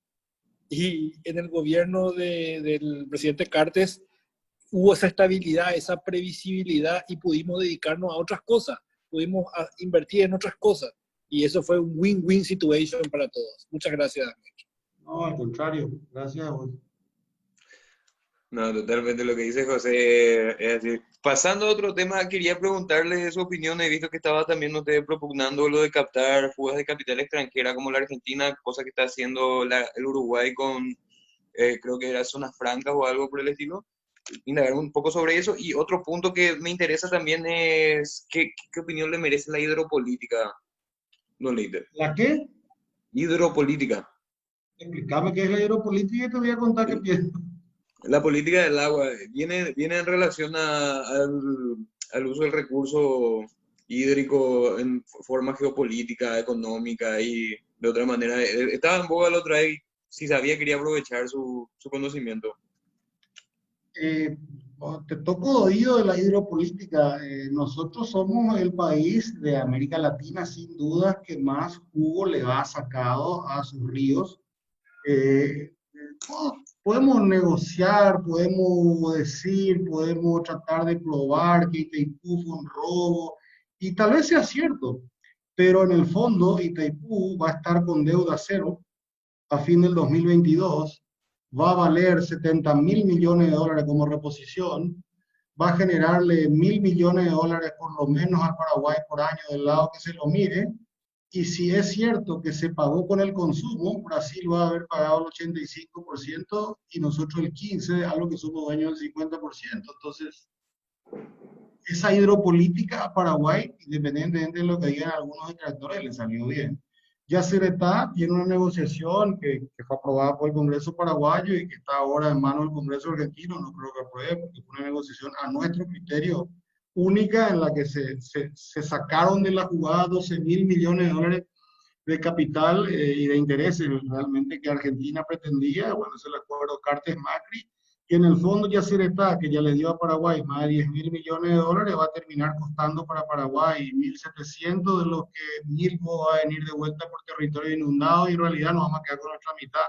Y en el gobierno del presidente Cartes hubo esa estabilidad, esa previsibilidad y pudimos dedicarnos a otras cosas, pudimos invertir en otras cosas. Y eso fue un win-win situation para todos. Muchas gracias. No, al contrario, gracias a vos. No, totalmente lo que dice José. Es decir, pasando a otro tema, quería preguntarle su opinión. He visto que estaba también usted propugnando lo de captar fugas de capital extranjera como la Argentina, cosa que está haciendo el Uruguay con, creo que era zonas francas o algo por el estilo. Indagar un poco sobre eso. Y otro punto que me interesa también es qué opinión le merece la hidropolítica, don Leiter. ¿La qué? Hidropolítica. Explícame qué es la hidropolítica y te voy a contar qué pienso. La política del agua viene en relación al uso del recurso hídrico en forma geopolítica, económica y de otra manera. Estaba en boga la otra vez y si sabía quería aprovechar su conocimiento. Te toco oído de la hidropolítica. Nosotros somos el país de América Latina, sin duda, que más jugo le ha sacado a sus ríos. Eh, Podemos negociar, podemos decir, podemos tratar de probar que Itaipú fue un robo, y tal vez sea cierto, pero en el fondo Itaipú va a estar con deuda cero a fin del 2022, va a valer 70.000 millones de dólares como reposición, va a generarle 1.000 millones de dólares por lo menos al Paraguay por año del lado que se lo mire, y si es cierto que se pagó con el consumo, Brasil va a haber pagado el 85% y nosotros el 15%, algo que somos dueños del 50%. Entonces, esa hidropolítica a Paraguay, independientemente de lo que digan algunos detractores, le salió bien. Yacyretá tiene una negociación que fue aprobada por el Congreso paraguayo y que está ahora en manos del Congreso argentino, no creo que apruebe, porque fue una negociación a nuestro criterio única en la que se sacaron de la jugada 12.000 millones de dólares de capital y de intereses realmente que Argentina pretendía. Bueno, es el acuerdo Cartes-Macri, que en el fondo Yacyretá, que ya le dio a Paraguay más de 10.000 millones de dólares, va a terminar costando para Paraguay 1.700, de los que 1.000 va a venir de vuelta por territorio inundado y en realidad nos vamos a quedar con nuestra mitad,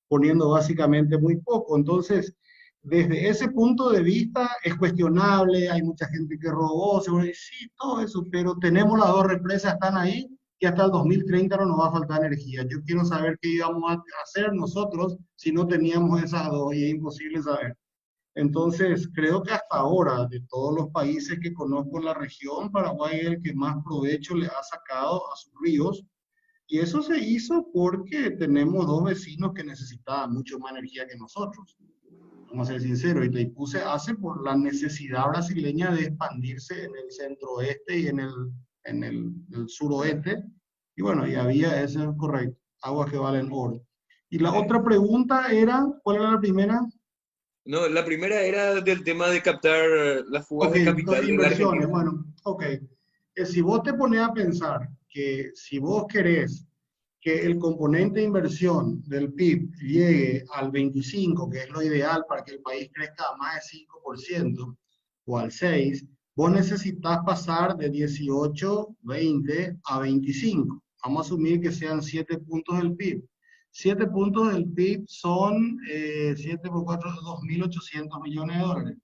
poniendo básicamente muy poco. Entonces, desde ese punto de vista es cuestionable, hay mucha gente que robó, se va a decir, sí, todo eso, pero tenemos las dos represas, están ahí, y hasta el 2030 no nos va a faltar energía. Yo quiero saber qué íbamos a hacer nosotros si no teníamos esas dos, y es imposible saber. Entonces, creo que hasta ahora, de todos los países que conozco en la región, Paraguay es el que más provecho le ha sacado a sus ríos, y eso se hizo porque tenemos dos vecinos que necesitaban mucho más energía que nosotros. Vamos a ser sinceros, Itaipú se hace por la necesidad brasileña de expandirse en el centro-oeste y en el suroeste. Y bueno, y había, ese es correcto, aguas que valen oro. Y la otra pregunta era, ¿cuál era la primera? No, la primera era del tema de captar las fugas Ok, de capital de la inversiones. Argentina. Bueno, ok. Si vos te pones a pensar que si vos querés que el componente de inversión del PIB llegue al 25, que es lo ideal para que el país crezca a más de 5% o al 6%, vos necesitas pasar de 18, 20 a 25. Vamos a asumir que sean 7 puntos del PIB. 7 puntos del PIB son 7 por 4, 2.800 millones de dólares.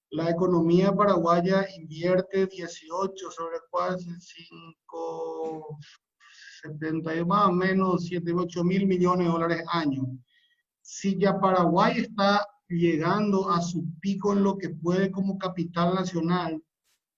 La economía paraguaya invierte 18 sobre 4, 5, 70, más o menos 7, 8 mil millones de dólares año. Si ya Paraguay está llegando a su pico en lo que puede como capital nacional,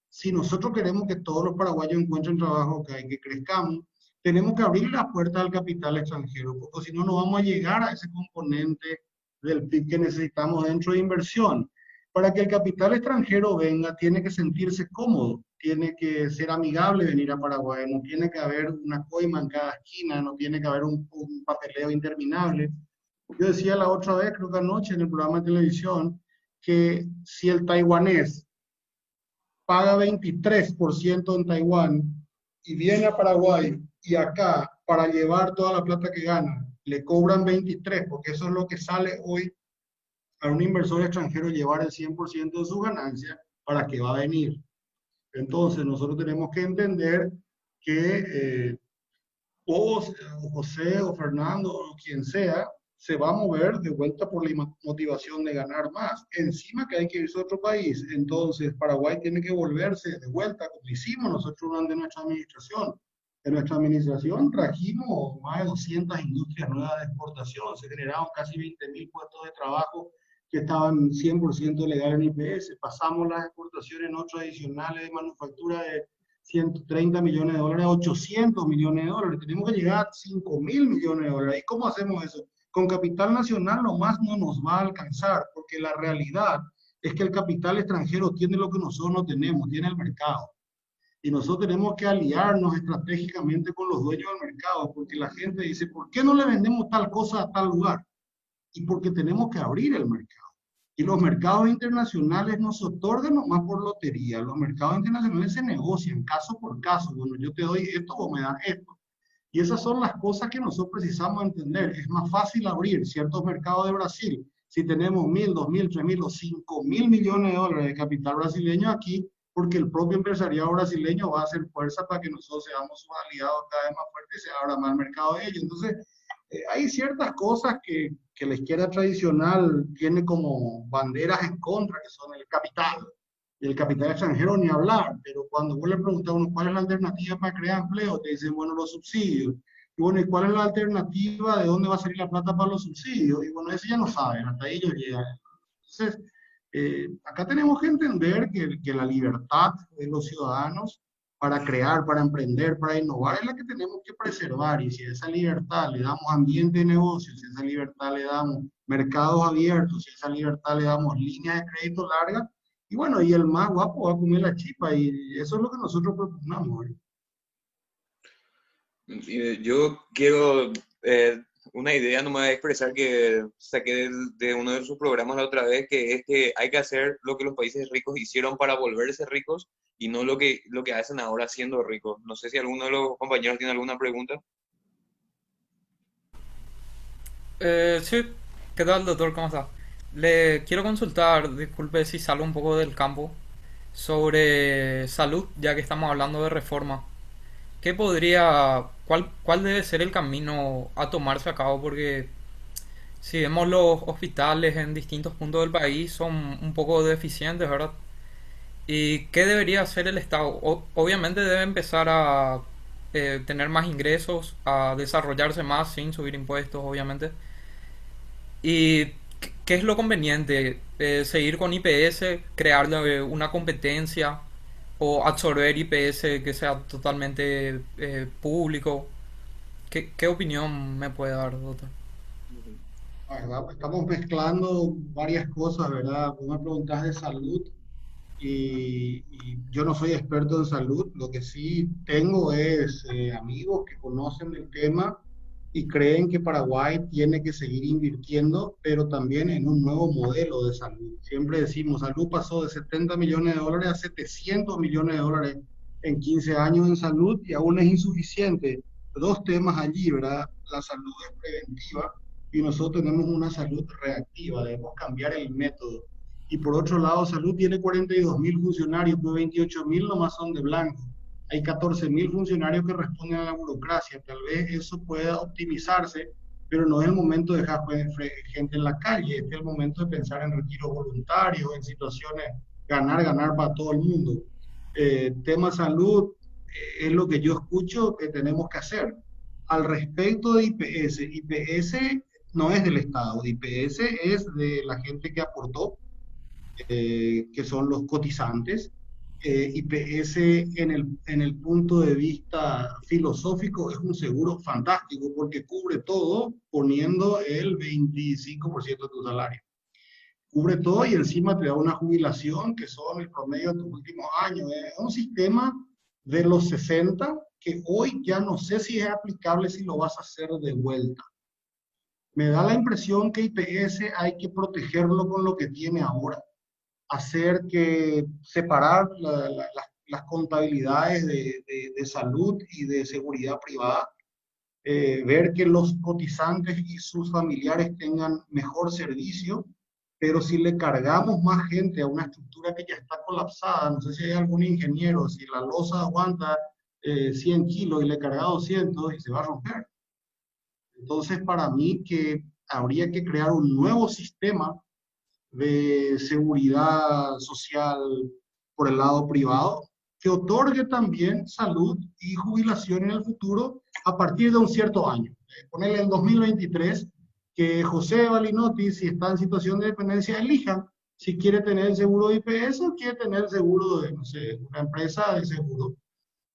si nosotros queremos que todos los paraguayos encuentren trabajo, que crezcamos, tenemos que abrir la puerta al capital extranjero, porque si no, no vamos a llegar a ese componente del PIB que necesitamos dentro de inversión. Para que el capital extranjero venga, tiene que sentirse cómodo, tiene que ser amigable venir a Paraguay, no tiene que haber una coima en cada esquina, no tiene que haber un papeleo interminable. Yo decía la otra vez, creo que anoche en el programa de televisión, que si el taiwanés paga 23% en Taiwán y viene a Paraguay y acá para llevar toda la plata que gana, le cobran 23, porque eso es lo que sale hoy a un inversor extranjero llevar el 100% de su ganancia, ¿para qué va a venir? Entonces nosotros tenemos que entender que o José o Fernando o quien sea se va a mover de vuelta por la motivación de ganar más. Encima que hay que irse a otro país. Entonces Paraguay tiene que volverse de vuelta, como hicimos nosotros durante nuestra administración. En nuestra administración trajimos más de 200 industrias nuevas de exportación, se generaron casi 20.000 puestos de trabajo que estaban 100% legales en IPS. Pasamos las exportaciones no tradicionales de manufactura de 130 millones de dólares a 800 millones de dólares. Tenemos que llegar a 5.000 millones de dólares. ¿Y cómo hacemos eso? Con capital nacional lo más no nos va a alcanzar, porque la realidad es que el capital extranjero tiene lo que nosotros no tenemos, tiene el mercado. Y nosotros tenemos que aliarnos estratégicamente con los dueños del mercado, porque la gente dice, ¿por qué no le vendemos tal cosa a tal lugar? Y porque tenemos que abrir el mercado. Y los mercados internacionales no se otorgan nomás por lotería. Los mercados internacionales se negocian caso por caso. Bueno, yo te doy esto, vos me das esto. Y esas son las cosas que nosotros precisamos entender. Es más fácil abrir ciertos mercados de Brasil si tenemos 1.000, 2.000, 3.000 o 5.000 millones de dólares de capital brasileño aquí, porque el propio empresariado brasileño va a hacer fuerza para que nosotros seamos sus aliados cada vez más fuertes y se abra más el mercado de ellos. Entonces, hay ciertas cosas que la izquierda tradicional tiene como banderas en contra, que son el capital. Y el capital extranjero ni hablar, pero cuando vos le preguntas a uno cuál es la alternativa para crear empleo, te dicen, bueno, los subsidios. Y bueno, ¿y cuál es la alternativa de dónde va a salir la plata para los subsidios? Y bueno, eso ya no saben, hasta ahí ellos llegan. Entonces, acá tenemos que entender que la libertad de los ciudadanos para crear, para emprender, para innovar, es la que tenemos que preservar. Y si a esa libertad le damos ambiente de negocios, si a esa libertad le damos mercados abiertos, si a esa libertad le damos líneas de crédito largas, y bueno, y el más guapo va a comer la chipa, y eso es lo que nosotros proponemos. Yo quiero una idea nomás de expresar que saqué de uno de sus programas la otra vez, que es que hay que hacer lo que los países ricos hicieron para volverse ricos y no lo que hacen ahora siendo ricos. No sé si alguno de los compañeros tiene alguna pregunta. Sí, ¿qué tal, doctor? ¿Cómo está? Le quiero consultar, disculpe si salgo un poco del campo, sobre salud, ya que estamos hablando de reforma. ¿Cuál debe ser el camino a tomarse a cabo? Porque si vemos los hospitales en distintos puntos del país son un poco deficientes, ¿verdad? ¿Y qué debería hacer el Estado? Obviamente debe empezar a tener más ingresos, a desarrollarse más sin subir impuestos, obviamente. ¿Y qué es lo conveniente? ¿Seguir con IPS, crearle una competencia o absorber IPS que sea totalmente público? ¿Qué opinión me puede dar, doctor? ¿Verdad? Estamos mezclando varias cosas, ¿verdad? Vos me preguntás de salud y yo no soy experto en salud. Lo que sí tengo es amigos que conocen el tema y creen que Paraguay tiene que seguir invirtiendo, pero también en un nuevo modelo de salud. Siempre decimos, salud pasó de 70 millones de dólares a 700 millones de dólares en 15 años en salud y aún es insuficiente. Dos temas allí, ¿verdad? La salud es preventiva y nosotros tenemos una salud reactiva, debemos cambiar el método. Y por otro lado, salud tiene 42.000 funcionarios, pues 28.000 nomás son de blanco. Hay 14.000 funcionarios que responden a la burocracia. Tal vez eso pueda optimizarse, pero no es el momento de dejar gente en la calle. Este es el momento de pensar en retiros voluntarios, en situaciones ganar, ganar para todo el mundo. Tema salud es lo que yo escucho que tenemos que hacer. Al respecto de IPS, IPS no es del Estado, IPS es de la gente que aportó, que son los cotizantes. IPS en el punto de vista filosófico es un seguro fantástico porque cubre todo poniendo el 25% de tu salario. Cubre todo y encima te da una jubilación que son el promedio de tus últimos años. Es un sistema de los 60 que hoy ya no sé si es aplicable, si lo vas a hacer de vuelta. Me da la impresión que IPS hay que protegerlo con lo que tiene ahora. hacer que separar las contabilidades de salud y de seguridad privada, ver que los cotizantes y sus familiares tengan mejor servicio, pero si le cargamos más gente a una estructura que ya está colapsada, no sé si hay algún ingeniero, si la losa aguanta 100 kilos y le carga 200 y se va a romper. Entonces, para mí que habría que crear un nuevo sistema de seguridad social por el lado privado, que otorgue también salud y jubilación en el futuro a partir de un cierto año. Ponerle en 2023 que José Balinotti, si está en situación de dependencia, elija si quiere tener el seguro de IPS o quiere tener el seguro de, no sé, una empresa de seguro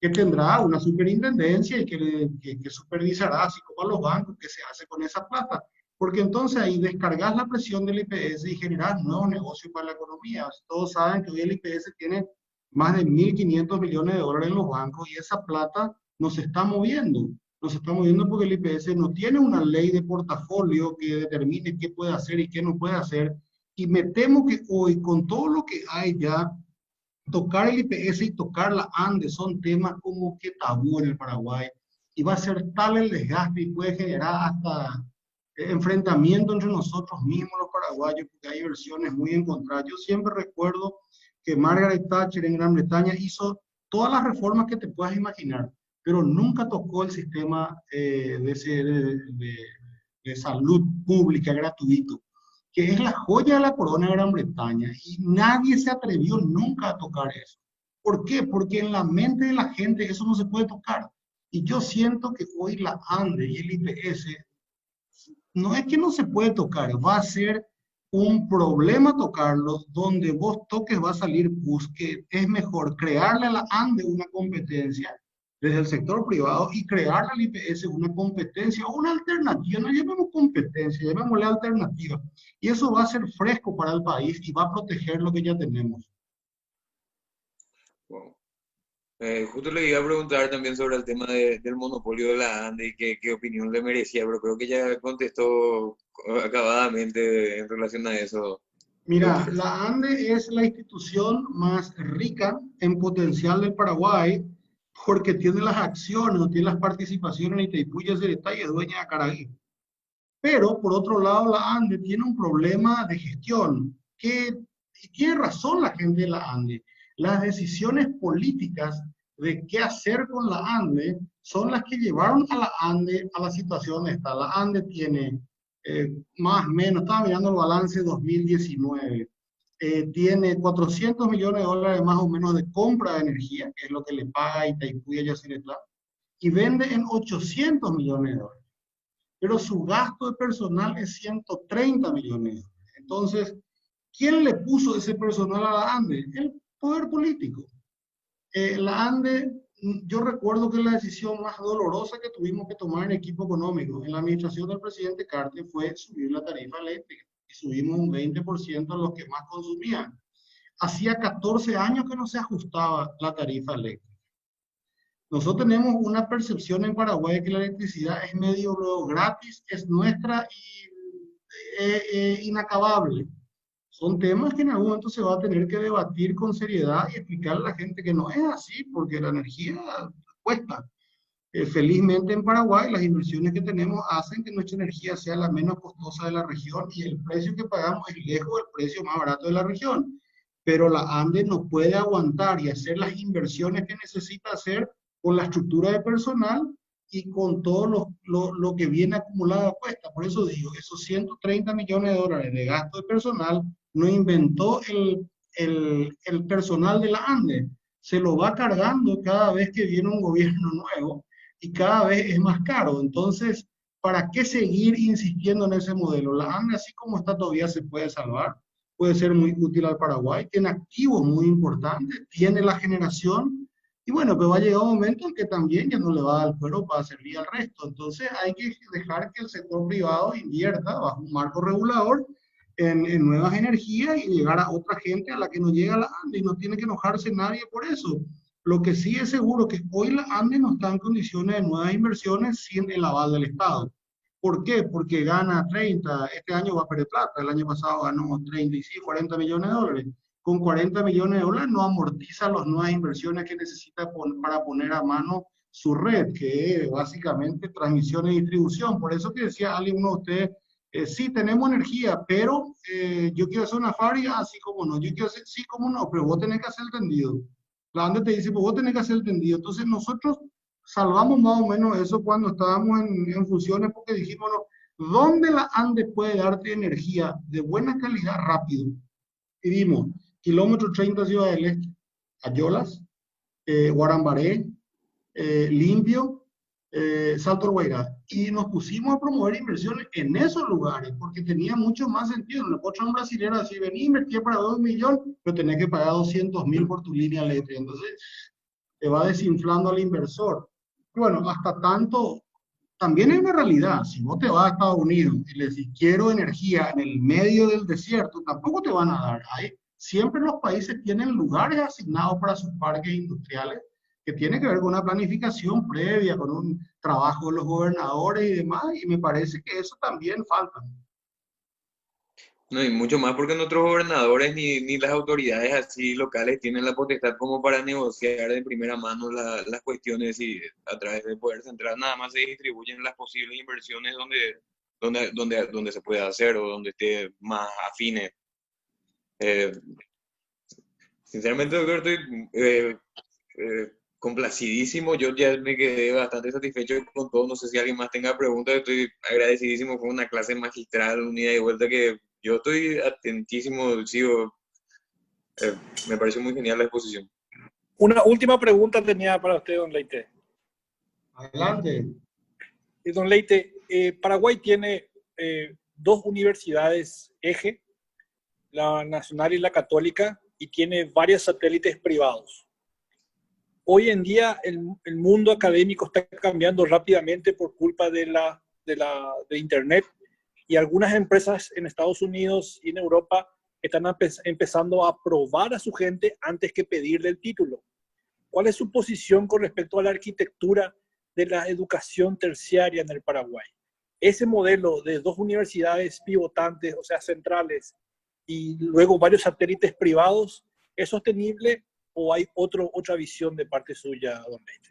que tendrá una superintendencia y que supervisará, así como a los bancos, qué se hace con esa plata. Porque entonces ahí descargas la presión del IPS y generas nuevos negocios para la economía. Todos saben que hoy el IPS tiene más de 1.500 millones de dólares en los bancos y esa plata no se está moviendo. No se está moviendo porque el IPS no tiene una ley de portafolio que determine qué puede hacer y qué no puede hacer. Y me temo que hoy, con todo lo que hay ya, tocar el IPS y tocar la ANDE son temas como que tabú en el Paraguay. Y va a ser tal el desgaste y puede generar hasta enfrentamiento entre nosotros mismos los paraguayos, porque hay versiones muy encontradas. Yo siempre recuerdo que Margaret Thatcher en Gran Bretaña hizo todas las reformas que te puedas imaginar, pero nunca tocó el sistema de salud pública gratuito, que es la joya de la corona de Gran Bretaña, y nadie se atrevió nunca a tocar eso. ¿Por qué? Porque en la mente de la gente eso no se puede tocar. Y yo siento que hoy la ANDE y el IPS no es que no se puede tocar, va a ser un problema tocarlos, donde vos toques va a salir pus, que es mejor crearle a la ANDE una competencia desde el sector privado y crearle al IPS una competencia o una alternativa, no llamemos competencia, llamémosle alternativa. Y eso va a ser fresco para el país y va a proteger lo que ya tenemos. Wow. Justo le iba a preguntar también sobre el tema del monopolio de la ANDE y qué opinión le merecía, pero creo que ya contestó acabadamente en relación a eso, Mira, doctor. la ANDE es la institución más rica en potencial del Paraguay porque tiene las acciones, tiene las participaciones en Itaipú, Yacyretá y es dueña de Acaraí. Pero, por otro lado, la ANDE tiene un problema de gestión, y tiene razón la gente de la ANDE. Las decisiones políticas de qué hacer con la ANDE son las que llevaron a la ANDE a la situación donde está. La ANDE tiene más o menos, estaba mirando el balance 2019, tiene 400 millones de dólares más o menos de compra de energía, que es lo que le paga Itaipú y Yacyretá, y vende en 800 millones de dólares, pero su gasto de personal es 130 millones de dólares. Entonces, ¿quién le puso ese personal a la ANDE? El poder político. La ANDE, yo recuerdo que la decisión más dolorosa que tuvimos que tomar en equipo económico en la administración del presidente Carter fue subir la tarifa eléctrica y subimos un 20% a los que más consumían. Hacía 14 años que no se ajustaba la tarifa eléctrica. Nosotros tenemos una percepción en Paraguay de que la electricidad es medio gratis, es nuestra y inacabable. Son temas que en algún momento se va a tener que debatir con seriedad y explicarle a la gente que no es así, porque la energía cuesta. Felizmente en Paraguay las inversiones que tenemos hacen que nuestra energía sea la menos costosa de la región y el precio que pagamos es lejos del precio más barato de la región. Pero la ANDE no puede aguantar y hacer las inversiones que necesita hacer con la estructura de personal y con todo lo que viene acumulado a cuesta. Por eso digo, esos 130 millones de dólares de gasto de personal no inventó el personal de la ANDE. Se lo va cargando cada vez que viene un gobierno nuevo y cada vez es más caro. Entonces, ¿para qué seguir insistiendo en ese modelo? La ANDE, así como está todavía, se puede salvar, puede ser muy útil al Paraguay, tiene activos muy importantes, tiene la generación, y bueno, pero va a llegar un momento en que también ya no le va a dar cuero para servir al resto. Entonces hay que dejar que el sector privado invierta bajo un marco regulador en nuevas energías y llegar a otra gente a la que no llega la ANDE y no tiene que enojarse nadie por eso. Lo que sí es seguro que hoy la ANDE no está en condiciones de nuevas inversiones sin el aval del Estado. ¿Por qué? Porque gana 30, este año va a perder plata, el año pasado ganó 35, 40 millones de dólares. con 40 millones de dólares no amortiza las nuevas inversiones que necesita para poner a mano su red, que es básicamente transmisión y distribución. Por eso que decía alguien, uno de ustedes, sí, tenemos energía, pero yo quiero hacer una fábrica, así como no. Yo quiero hacer, sí, como no, pero vos tenés que hacer el tendido. La banda te dice, pues vos tenés que hacer el tendido. Entonces nosotros salvamos más o menos eso cuando estábamos en funciones porque dijimos, no, ¿dónde la ANDE puede darte energía de buena calidad rápido? Y dimos, kilómetro 30 Ciudad del Este, Ayolas, Guarambaré, Limpio, Salto del Guairá. Y nos pusimos a promover inversiones en esos lugares porque tenía mucho más sentido. No le puedo traer un brasilero así, vení, invertí para 2 millones, pero tenés que pagar 200.000 por tu línea eléctrica. Entonces, te va desinflando al inversor. Bueno, hasta tanto, también hay una realidad. Si vos te vas a Estados Unidos y le decís, quiero energía en el medio del desierto, tampoco te van a dar. Siempre los países tienen lugares asignados para sus parques industriales que tiene que ver con una planificación previa, con un trabajo de los gobernadores y demás, y me parece que eso también falta. No, y mucho más porque nuestros gobernadores ni las autoridades así locales tienen la potestad como para negociar de primera mano las cuestiones y a través del poder central nada más se distribuyen las posibles inversiones donde se pueda hacer o donde esté más afines. Sinceramente, doctor, estoy complacidísimo. Yo ya me quedé bastante satisfecho con todo. No sé si alguien más tenga preguntas. Estoy agradecidísimo. Fue una clase magistral, un ida y vuelta que yo estoy atentísimo. Sigo, me pareció muy genial la exposición. Una última pregunta tenía para usted, don Leite. Adelante. Don Leite, Paraguay tiene dos universidades eje, la nacional y la católica, y tiene varios satélites privados. Hoy en día el mundo académico está cambiando rápidamente por culpa de Internet, y algunas empresas en Estados Unidos y en Europa están empezando a probar a su gente antes que pedirle el título. ¿Cuál es su posición con respecto a la arquitectura de la educación terciaria en el Paraguay? Ese modelo de dos universidades pivotantes, o sea, centrales, y luego varios satélites privados, ¿es sostenible o hay otra visión de parte suya, don Leite?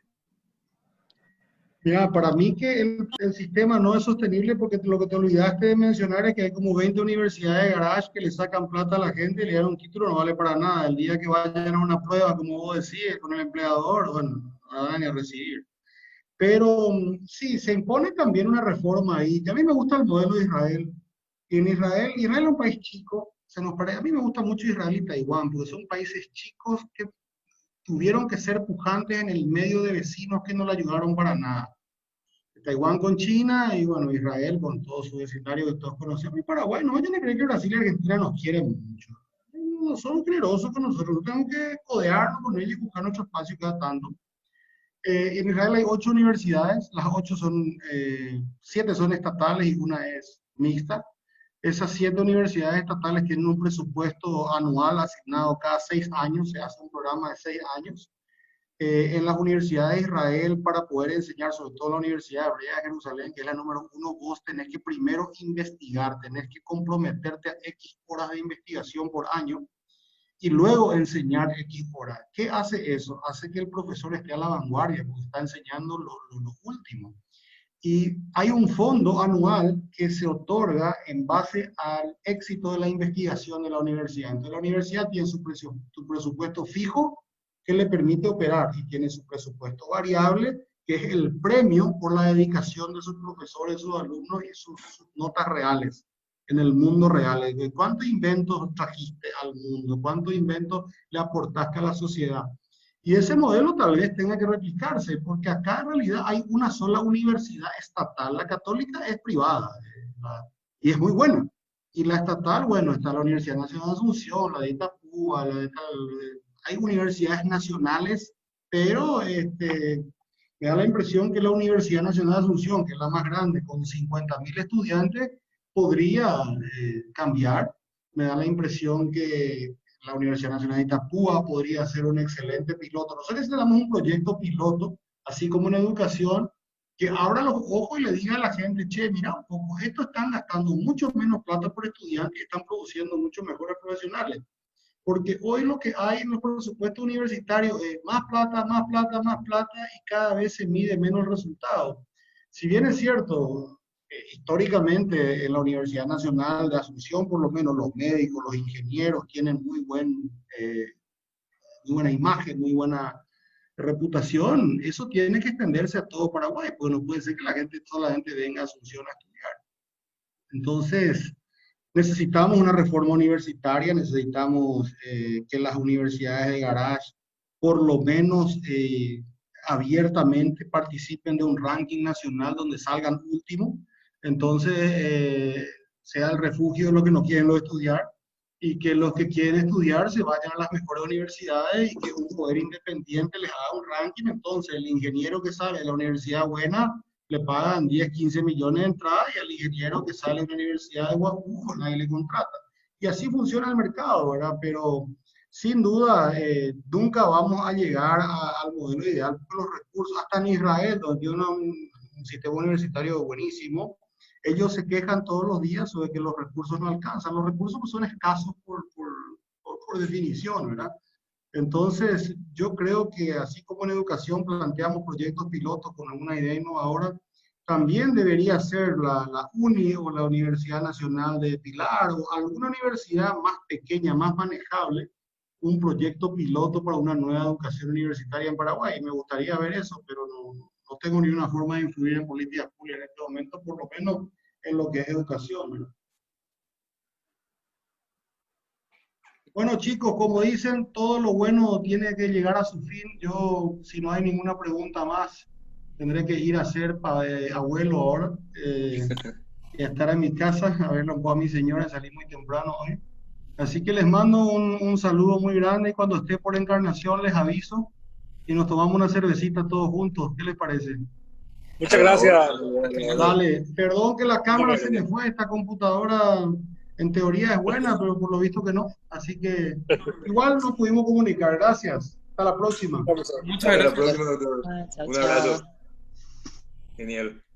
Mira, para mí que el sistema no es sostenible porque lo que te olvidaste de mencionar es que hay como 20 universidades de garage que le sacan plata a la gente y le dan un título, no vale para nada. El día que vayan a una prueba, como vos decís, con el empleador, bueno, no van a recibir. Pero sí, se impone también una reforma ahí. Que a mí me gusta el modelo de Israel. Y en Israel es un país chico. A mí me gusta mucho Israel y Taiwán, porque son países chicos que tuvieron que ser pujantes en el medio de vecinos que no le ayudaron para nada. Taiwán con China y bueno, Israel con todo su vecindario que todos conocemos. Y Paraguay, no vayan a creer que Brasil y Argentina nos quieren mucho. No son generosos con nosotros, no tenemos que codearnos con ellos y buscar nuestro espacio cada tanto. En Israel hay 8 universidades, las 8 son, 7 son estatales y una es mixta. Esas 7 universidades estatales tienen un presupuesto anual asignado cada 6 años, se hace un programa de 6 años. En las universidades de Israel, para poder enseñar, sobre todo la Universidad Hebrea de Jerusalén, que es la número 1, vos tenés que primero investigar, tenés que comprometerte a X horas de investigación por año y luego enseñar X horas. ¿Qué hace eso? Hace que el profesor esté a la vanguardia, porque está enseñando lo último. Y hay un fondo anual que se otorga en base al éxito de la investigación de la universidad. Entonces la universidad tiene su presupuesto fijo que le permite operar y tiene su presupuesto variable, que es el premio por la dedicación de sus profesores, sus alumnos y sus notas reales en el mundo real. ¿Cuántos inventos trajiste al mundo? ¿Cuántos inventos le aportaste a la sociedad? Y ese modelo tal vez tenga que replicarse, porque acá en realidad hay una sola universidad estatal. La católica es privada y es muy buena. Y la estatal, bueno, está la Universidad Nacional de Asunción, la de Itapúa, hay universidades nacionales, pero me da la impresión que la Universidad Nacional de Asunción, que es la más grande, con 50.000 estudiantes, podría cambiar. Me da la impresión que la Universidad Nacional de Itapúa podría ser un excelente piloto. Nosotros necesitamos un proyecto piloto, así como en educación, que abra los ojos y le diga a la gente, che, mira un poco, estos están gastando mucho menos plata por estudiante y están produciendo mucho mejores profesionales. Porque hoy lo que hay en los presupuestos universitarios es más plata, más plata, más plata y cada vez se mide menos resultado. Si bien es cierto, históricamente en la Universidad Nacional de Asunción, por lo menos los médicos, los ingenieros tienen muy buena imagen, muy buena reputación, eso tiene que extenderse a todo Paraguay, porque no puede ser que toda la gente venga a Asunción a estudiar. Entonces, necesitamos una reforma universitaria, necesitamos que las universidades de garage por lo menos abiertamente participen de un ranking nacional donde salgan último, entonces sea el refugio de los que no quieren estudiar y que los que quieren estudiar se vayan a las mejores universidades y que un poder independiente les haga un ranking, entonces el ingeniero que sale de la universidad buena le pagan 10, 15 millones de entrada y al ingeniero que sale de la universidad de Guapujo nadie le contrata. Y así funciona el mercado, ¿verdad? Pero sin duda, nunca vamos a llegar al modelo ideal porque los recursos, hasta en Israel, donde tiene un sistema universitario buenísimo, ellos se quejan todos los días sobre que los recursos no alcanzan. Los recursos son escasos por definición, ¿verdad? Entonces, yo creo que así como en educación planteamos proyectos pilotos con alguna idea innovadora, también debería ser la UNI o la Universidad Nacional de Pilar o alguna universidad más pequeña, más manejable, un proyecto piloto para una nueva educación universitaria en Paraguay. Me gustaría ver eso, pero no tengo ni una forma de influir en políticas públicas en este momento, por lo menos en lo que es educación, ¿verdad? Bueno, chicos, como dicen, todo lo bueno tiene que llegar a su fin. Yo, si no hay ninguna pregunta más, tendré que ir a ser abuelo ahora y a estar en mi casa a verlo a mi señora, salí muy temprano hoy. Así que les mando un saludo muy grande y cuando esté por Encarnación les aviso y nos tomamos una cervecita todos juntos. ¿Qué les parece? Muchas gracias. Dale, perdón que la cámara se me fue, esta computadora en teoría es buena, pero por lo visto que no. Así que igual nos pudimos comunicar. Gracias. Hasta la próxima. Muchas Hasta la gracias. próxima, doctor. Chao, Un abrazo. chao. Genial.